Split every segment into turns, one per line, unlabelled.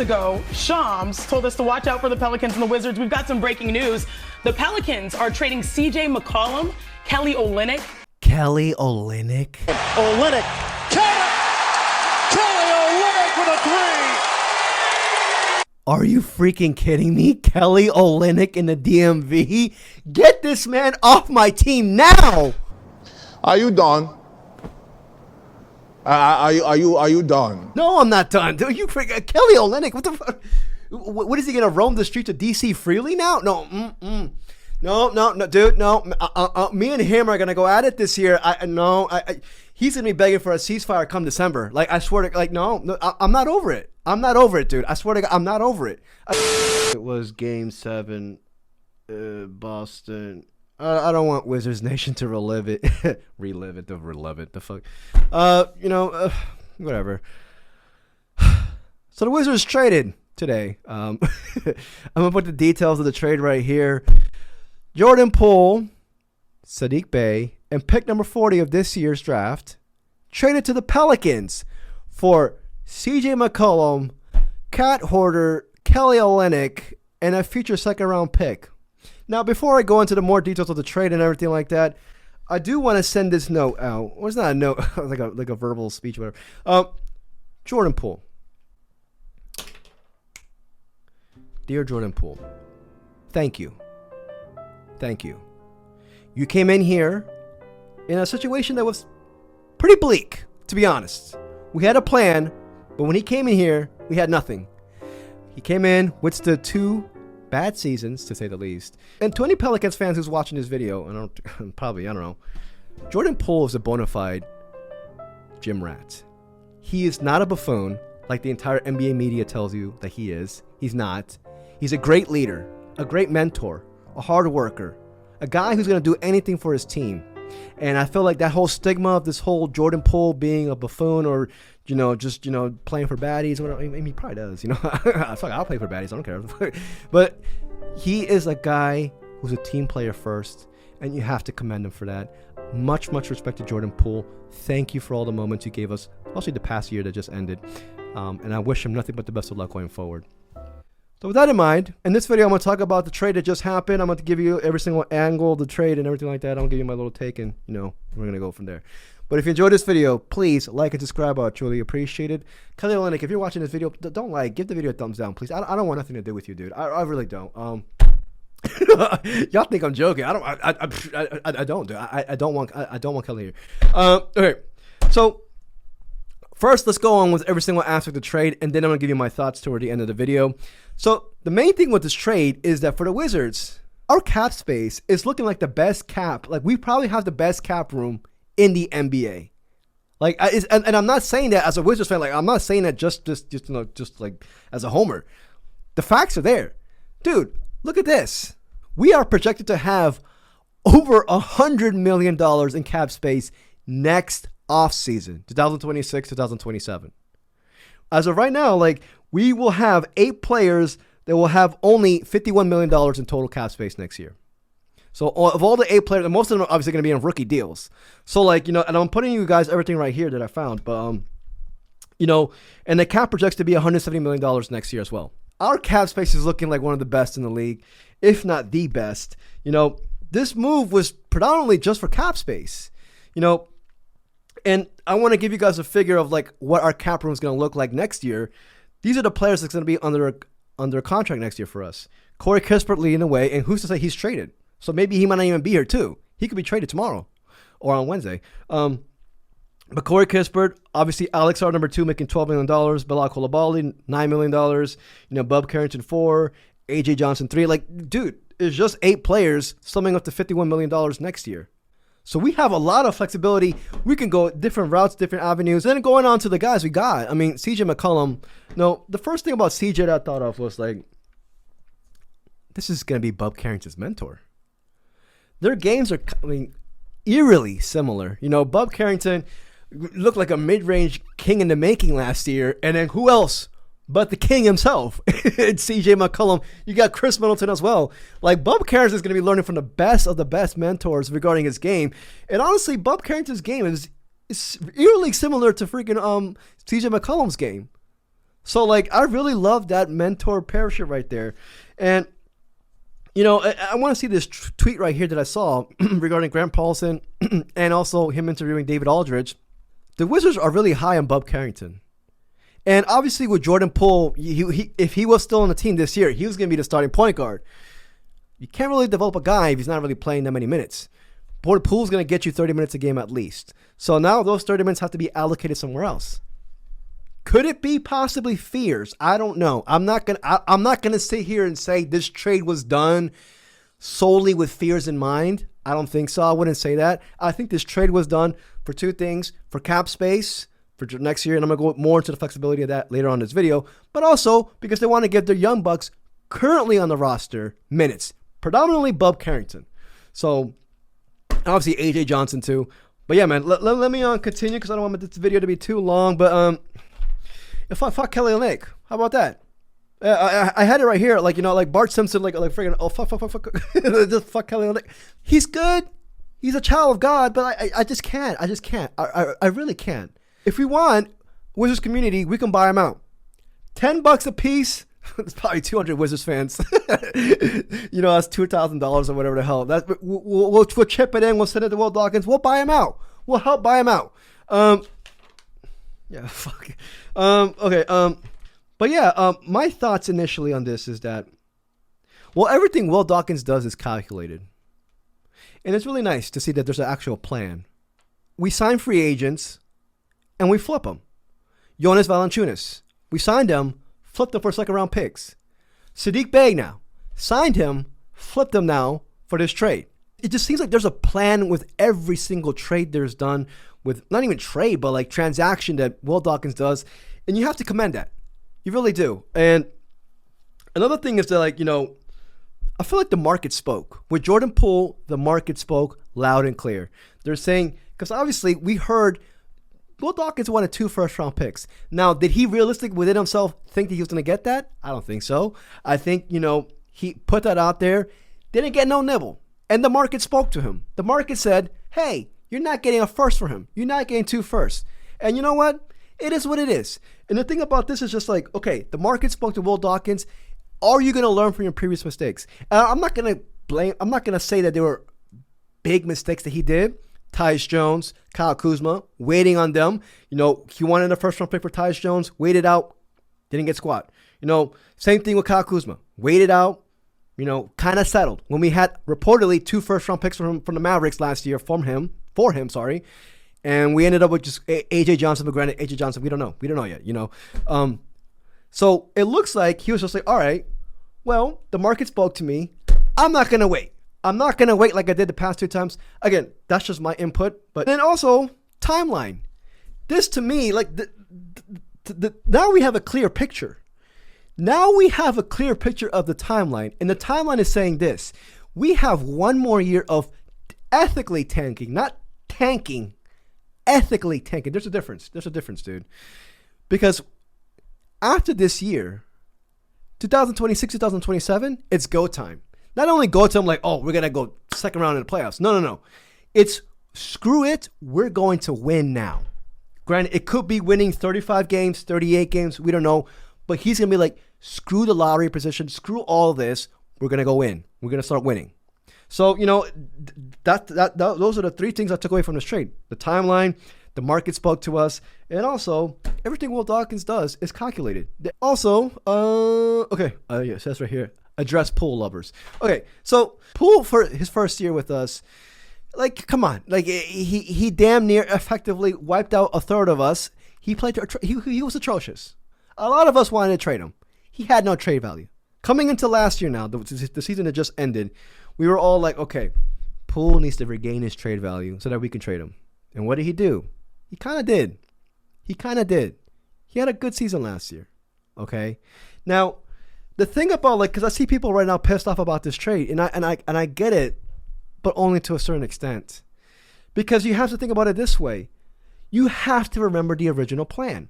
ago, Shams told us to watch out for the Pelicans and the Wizards. We've got some breaking news. The Pelicans are trading C.J. McCollum, Kelly Olynyk.
Kelly Olynyk?
Olynyk. Kelly Olynyk with a three.
Are you freaking kidding me? Kelly Olynyk in the DMV? Get this man off my team now!
Are you done? Are you done?
No, I'm not done. Dude, you freaking Kelly Olynyk? What the fuck? What is he gonna roam the streets of DC freely now? No, no, dude, no. Me and him are gonna go at it this year. He's gonna be begging for a ceasefire come December. Like I swear to, like no, I'm not over it. I'm not over it, dude. I swear to God, I'm not over it. It was Game 7, Boston. I don't want Wizards Nation to relive it. Relive it. The fuck. Whatever. So the Wizards traded today. I'm gonna put the details of the trade right here. Jordan Poole, Saddiq Bey, and pick number 40 of this year's draft traded to the Pelicans for C.J. McCollum, Cat Horder, Kelly Olynyk, and a future second-round pick. Now, before I go into the more details of the trade and everything like that, I do want to send this note out. Well, it's not a note, like a verbal speech, whatever. Jordan Poole. Dear Jordan Poole, thank you. Thank you. You came in here in a situation that was pretty bleak, to be honest. We had a plan, but when he came in here, we had nothing. He came in with the 2 bad seasons, to say the least. And to any Pelicans fans who's watching this video, I don't know, Jordan Poole is a bona fide gym rat. He is not a buffoon like the entire NBA media tells you that he is. He's not. He's a great leader, a great mentor, a hard worker, a guy who's going to do anything for his team. And I feel like that whole stigma of this whole Jordan Poole being a buffoon or, just playing for baddies. I mean, he probably does, I'll play for baddies. I don't care. But he is a guy who's a team player first, and you have to commend him for that. Much respect to Jordan Poole. Thank you for all the moments you gave us, especially the past year that just ended. And I wish him nothing but the best of luck going forward. So with that in mind, in this video, I'm going to talk about the trade that just happened. I'm going to give you every single angle of the trade and everything like that. I'm going to give you my little take, and, we're going to go from there. But if you enjoyed this video, please like and subscribe. I would truly appreciate it. Kelly Olynyk, if you're watching this video, don't like. Give the video a thumbs down, please. I don't want nothing to do with you, dude. I really don't. Y'all think I'm joking. I don't, dude. I don't want Kelly here. Okay. So first, let's go on with every single aspect of the trade, and then I'm going to give you my thoughts toward the end of the video. So the main thing with this trade is that for the Wizards, our cap space is looking like the best cap. Like, we probably have the best cap room in the NBA. Like, and I'm not saying that as a Wizards fan. Like, I'm not saying that just like as a homer. The facts are there. Dude, look at this. We are projected to have over $100 million in cap space next offseason, 2026, 2027. As of right now, like, we will have 8 players that will have only $51 million in total cap space next year. So of all the 8 players, most of them are obviously going to be on rookie deals. So like, and I'm putting you guys everything right here that I found, but and the cap projects to be $170 million next year as well. Our cap space is looking like one of the best in the league, if not the best. This move was predominantly just for cap space. And I want to give you guys a figure of like what our cap room is going to look like next year. These are the players that's going to be under contract next year for us. Corey Kispert leading the way, and who's to say he's traded? So maybe he might not even be here too. He could be traded tomorrow or on Wednesday. But Corey Kispert, obviously Alex R. number 2 making $12 million. Bilal Coulibaly, $9 million. Bub Carrington 4, AJ Johnson 3. Like, dude, it's just 8 players summing up to $51 million next year. So we have a lot of flexibility. We can go different routes, different avenues. And then going on to the guys we got. I mean, C.J. McCollum. No, the first thing about C.J. that I thought of was like, this is going to be Bub Carrington's mentor. Their games are, eerily similar. Bub Carrington looked like a mid-range king in the making last year. And then who else but the king himself? It's C.J. McCollum. You got Chris Middleton as well. Like, Bub Carrington is going to be learning from the best of the best mentors regarding his game. And honestly, Bub Carrington's game is eerily similar to freaking C.J. McCollum's game. So, like, I really love that mentor parachute right there. And, you know, I want to see this tweet right here that I saw regarding Grant Paulson and also him interviewing David Aldridge. The Wizards are really high on Bub Carrington. And obviously with Jordan Poole, if he was still on the team this year, he was going to be the starting point guard. You can't really develop a guy if he's not really playing that many minutes. Poole's going to get you 30 minutes a game at least. So now those 30 minutes have to be allocated somewhere else. Could it be possibly fears? I don't know. I'm not gonna sit here and say this trade was done solely with fears in mind. I don't think so. I wouldn't say that. I think this trade was done for two things: for cap space for next year, and I'm gonna go more into the flexibility of that later on in this video. But also because they want to give their young bucks currently on the roster minutes, predominantly Bub Carrington. So obviously AJ Johnson too. But yeah, man, let me continue because I don't want this video to be too long. But if I fuck Kelly Olynyk, how about that? I had it right here, like, you know, like Bart Simpson, like friggin', oh fuck, just fuck Kelly Olynyk. He's good, he's a child of God, but I just can't. I really can't. If we want Wizards community, we can buy him out. $10 a piece. It's probably 200 Wizards fans. You know, that's $2,000 or whatever the hell. That we'll chip it in. We'll send it to Will Dawkins. We'll buy him out. We'll help buy him out. Yeah, fuck it. Okay. But yeah, my thoughts initially on this is that, well, everything Will Dawkins does is calculated. And it's really nice to see that there's an actual plan. We sign free agents and we flip them. Jonas Valanciunas, we signed him, flipped him for second round picks. Sadiq Bey now, signed him, flipped him now for this trade. It just seems like there's a plan with every single trade there's done, with not even trade, but like transaction that Will Dawkins does. And you have to commend that. You really do. And another thing is that, like, you know, I feel like the market spoke. With Jordan Poole, the market spoke loud and clear. They're saying, because obviously we heard Will Dawkins wanted 2 first-round picks. Now, did he realistically within himself think that he was going to get that? I don't think so. I think, you know, he put that out there, didn't get no nibble. And the market spoke to him. The market said, hey, you're not getting a first for him. You're not getting 2 firsts. And you know what? It is what it is. And the thing about this is just like, okay, the market spoke to Will Dawkins. Are you going to learn from your previous mistakes? I'm not going to say that there were big mistakes that he did. Tyus Jones, Kyle Kuzma, waiting on them. You know, he wanted a first round pick for Tyus Jones, waited out, didn't get squat. You know, same thing with Kyle Kuzma. Waited out, you know, kind of settled. When we had reportedly 2 first round picks from the Mavericks last year for him, and we ended up with just AJ Johnson. But granted, AJ Johnson, we don't know yet, you know. So it looks like he was just like, all right, well, the market spoke to me. I'm not going to wait. I'm not going to wait like I did the past 2 times. Again, that's just my input. But then also, timeline. This to me, like, now we have a clear picture. Now we have a clear picture of the timeline. And the timeline is saying this. We have 1 more year of ethically tanking, not tanking, ethically tanking. There's a difference. There's a difference, dude. Because after this year, 2026, 2027, it's go time. Not only go time like, oh, we're going to go second round in the playoffs. No. It's screw it. We're going to win now. Granted, it could be winning 35 games, 38 games. We don't know. But he's going to be like, screw the lottery position. Screw all this. We're going to go win. We're going to start winning. So, you know, those are the 3 things I took away from this trade. The timeline, the market spoke to us, and also everything Will Dawkins does is calculated. Also, okay, yeah, it says right here, address Poole lovers. Okay, so Poole for his first year with us, like, come on, like he damn near effectively wiped out a third of us. He played, he was atrocious. A lot of us wanted to trade him. He had no trade value. Coming into last year now, the season that just ended, we were all like, okay, Poole needs to regain his trade value so that we can trade him. And what did he do? He kind of did. He had a good season last year. Okay. Now, the thing about, like, because I see people right now pissed off about this trade, and I get it, but only to a certain extent. Because you have to think about it this way. You have to remember the original plan.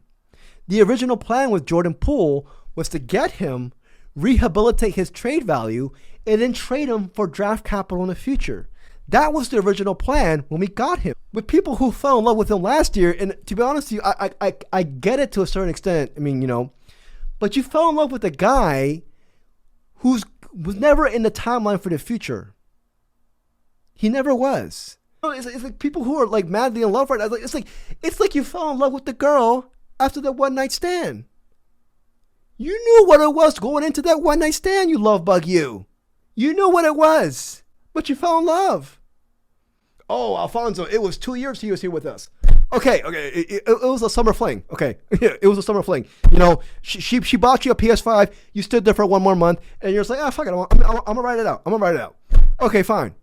The original plan with Jordan Poole was to get him, rehabilitate his trade value, and then trade him for draft capital in the future. That was the original plan when we got him. With people who fell in love with him last year, and to be honest with you, I get it to a certain extent. I mean, you know, But you fell in love with a guy was never in the timeline for the future. He never was. It's like people who are like madly in love right now. It's like you fell in love with the girl after that one night stand. You knew what it was going into that one night stand, you love bug you. You knew what it was, but you fell in love. Oh, Alfonso, it was 2 years he was here with us. Okay, it was a summer fling. Okay, it was a summer fling. You know, she bought you a PS5. You stood there for one more month, and you're just like, fuck it, I'm gonna write it out. Okay, fine.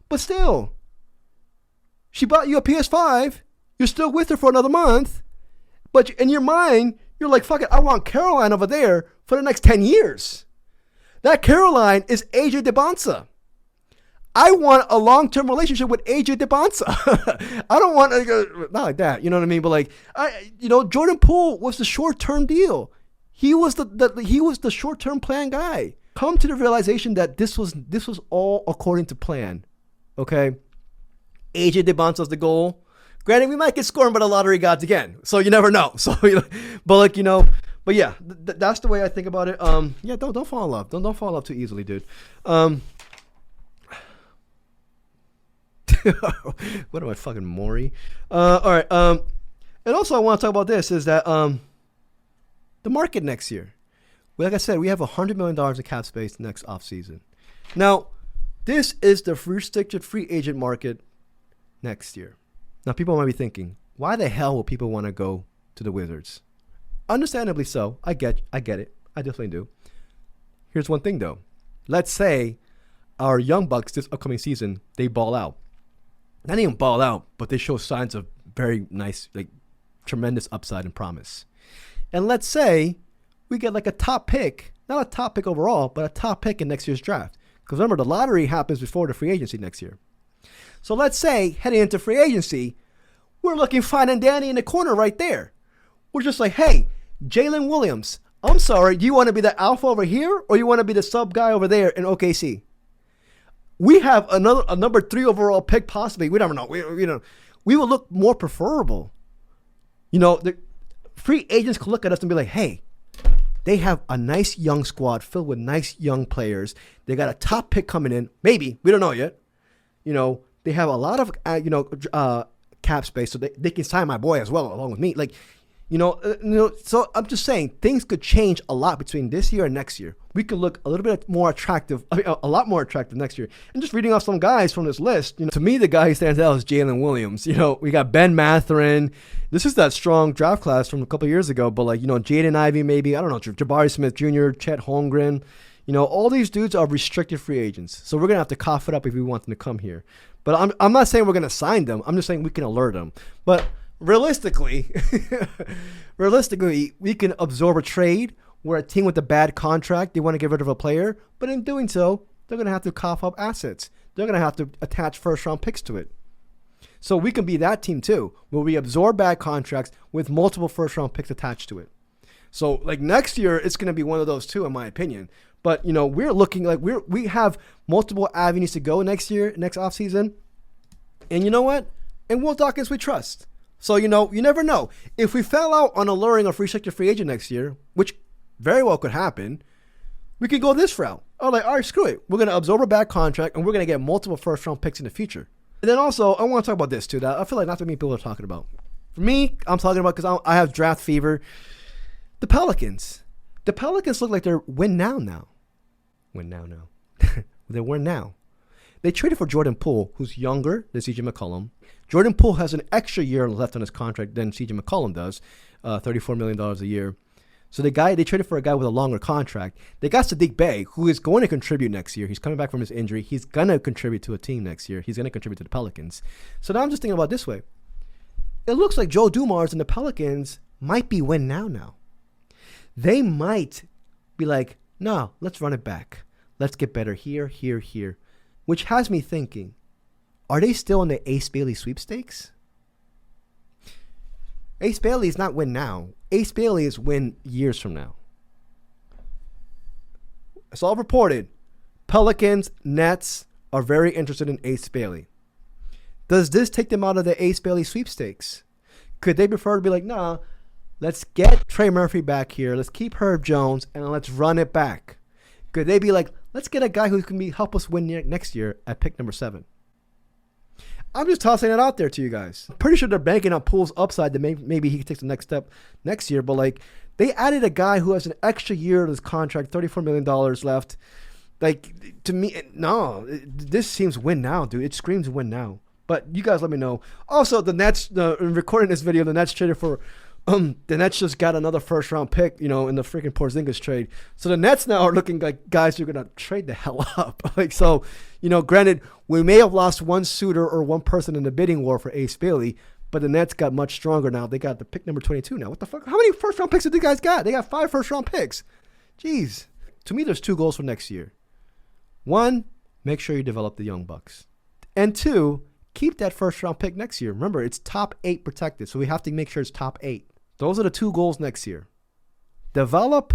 But still, she bought you a PS5. You're still with her for another month, but in your mind, you're like, fuck it, I want Caroline over there for the next 10 years. That Caroline is AJ DeBonsa. I want a long-term relationship with AJ DeBonsa. I don't want not like that, you know what I mean? But like, Jordan Poole was the short-term deal. He was the short-term plan guy. Come to the realization that this was all according to plan. Okay, AJ DeBonsa's the goal. Granted, we might get scorned by the lottery gods again, so you never know. So, but yeah, that's the way I think about it. Yeah, don't fall in love. Don't fall in love too easily, dude. What am I, fucking Maury? All right. And also I want to talk about this is that the market next year. Like I said, we have $100 million in cap space next offseason. Now, this is the restricted free agent market next year. Now, people might be thinking, why the hell will people want to go to the Wizards? Understandably so. I get it. I definitely do. Here's one thing, though. Let's say our young Bucks this upcoming season, they ball out. Not even ball out, but they show signs of very nice, like tremendous upside and promise. And let's say we get like a top pick, not a top pick overall, but a top pick in next year's draft. Because remember, the lottery happens before the free agency next year. So let's say heading into free agency, we're looking fine and dandy in the corner right there. We're just like, hey, Jalen Williams, I'm sorry, do you want to be the alpha over here or you want to be the sub guy over there in OKC? We have a number 3 overall pick possibly. We never know. We will look more preferable. The free agents can look at us and be like, hey, they have a nice young squad filled with nice young players. They got a top pick coming in. Maybe. We don't know yet. They have a lot of, cap space, so they can sign my boy as well, along with me. So I'm just saying, things could change a lot between this year and next year. We could look a little bit more attractive, a lot more attractive next year. And just reading off some guys from this list, to me, the guy who stands out is Jalen Williams. We got Ben Mathurin. This is that strong draft class from a couple of years ago, but Jaden Ivey maybe, I don't know, Jabari Smith Jr., Chet Holmgren. All these dudes are restricted free agents. So we're going to have to cough it up if we want them to come here. But I'm not saying we're going to sign them. I'm just saying we can alert them. But realistically, we can absorb a trade where a team with a bad contract, they want to get rid of a player. But in doing so, they're going to have to cough up assets. They're going to have to attach first-round picks to it. So we can be that team too, where we absorb bad contracts with multiple first-round picks attached to it. So next year, it's going to be one of those too, in my opinion. But, we're looking like we have multiple avenues to go next year, next offseason. And you know what? And Will Dawkins, we trust. So, you never know. If we fell out on alluring a restricted free agent next year, which very well could happen, we could go this route. All right, screw it. We're going to absorb a bad contract, and we're going to get multiple first-round picks in the future. And then also, I want to talk about this, too, that I feel like not too many people are talking about. For me, I'm talking about because I have draft fever. The Pelicans. The Pelicans look like they're win now. They win now. They traded for Jordan Poole, who's younger than CJ McCollum. Jordan Poole has an extra year left on his contract than CJ McCollum does, $34 million a year. So they traded for a guy with a longer contract. They got Sadiq Bey, who is going to contribute next year. He's coming back from his injury. He's going to contribute to a team next year. He's going to contribute to the Pelicans. So now I'm just thinking about it this way. It looks like Joe Dumars and the Pelicans might be win now. They might be like, no, let's run it back. Let's get better here. Which has me thinking, are they still in the Ace Bailey sweepstakes? Ace Bailey is not win now. Ace Bailey is win years from now. It's all reported. Pelicans, Nets are very interested in Ace Bailey. Does this take them out of the Ace Bailey sweepstakes? Could they prefer to be like, nah, let's get Trey Murphy back here. Let's keep Herb Jones, and let's run it back. Could they be like, let's get a guy who can help us win next year at pick number 7? I'm just tossing it out there to you guys. I'm pretty sure they're banking on Poole's upside that maybe he can take the next step next year. But like, they added a guy who has an extra year of his contract, $34 million left. Like, to me, no, this seems win now, dude. It screams win now. But you guys let me know. Also, the Nets, recording this video, the Nets traded for, the Nets just got another first-round pick, in the freaking Porzingis trade. So the Nets now are looking like guys who are going to trade the hell up. Like, so, granted, we may have lost one suitor or one person in the bidding war for Ace Bailey, but the Nets got much stronger now. They got the pick number 22 now. What the fuck? How many first-round picks did you guys got? They got 5 first-round picks. Jeez. To me, there's 2 goals for next year. 1, make sure you develop the young bucks. And 2, keep that first-round pick next year. Remember, it's top 8 protected, so we have to make sure it's top 8. Those are the 2 goals next year. Develop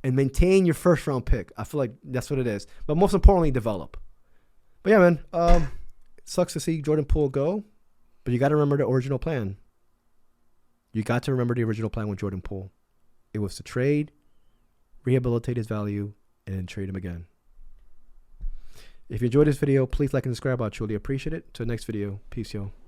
and maintain your first-round pick. I feel like that's what it is. But most importantly, develop. But yeah, man, it sucks to see Jordan Poole go, but you got to remember the original plan. You got to remember the original plan with Jordan Poole. It was to trade, rehabilitate his value, and then trade him again. If you enjoyed this video, please like and subscribe. I truly appreciate it. Till the next video, peace, y'all.